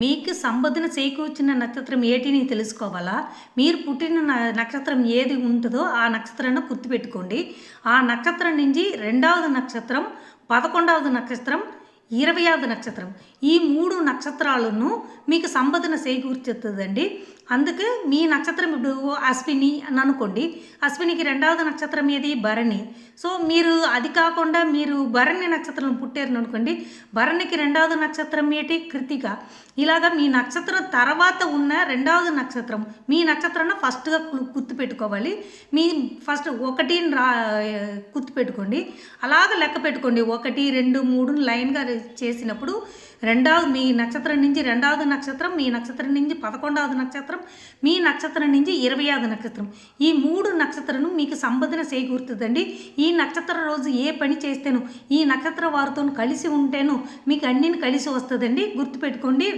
మీకు సంబోధన చేకూర్చిన నక్షత్రం ఏటిని తెలుసుకోవాలా? మీరు పుట్టిన నక్షత్రం ఏది ఉంటదో ఆ నక్షత్రాన్ని గుర్తుపెట్టుకోండి. ఆ నక్షత్రం నుంచి రెండవది నక్షత్రం, 11వ నక్షత్రం, 20వ నక్షత్రం. ఈ 3 నక్షత్రాలను మీకు సంబోధన చేకూర్చుతదండి. అందుకే మీ నక్షత్రం ఇప్పుడు అశ్విని అని అనుకోండి. అశ్వినికి రెండవది నక్షత్రం ఏది? భరణి. సో మీరు అది కాకుండా మీరు భరణి నక్షత్రం పుట్టారని అనుకోండి. భరణికి రెండవది నక్షత్రం ఏంటి? కృతిక. ఇలాగా మీ నక్షత్రం తర్వాత ఉన్న రెండవది నక్షత్రం మీ నక్షత్రాన్ని ఫస్ట్గా గుర్తుపెట్టుకోవాలి. మీ ఫస్ట్ 1 గుర్తుపెట్టుకోండి. అలాగ లెక్క పెట్టుకోండి. 1, 2, 3 లైన్గా చేసినప్పుడు మీ నక్షత్రం నుంచి రెండవది నక్షత్రం, మీ నక్షత్రం నుంచి 11వ నక్షత్రం, మీ నక్షత్రం నుంచి 20వ నక్షత్రం. ఈ 3 నక్షత్రం మీకు సంబోధన చేకూరుతుందండి. ఈ నక్షత్ర రోజు ఏ పని చేస్తేనో, ఈ నక్షత్ర వారితో కలిసి ఉంటేనో మీకు అన్నిని కలిసి వస్తుందండి. గుర్తుపెట్టుకోండి.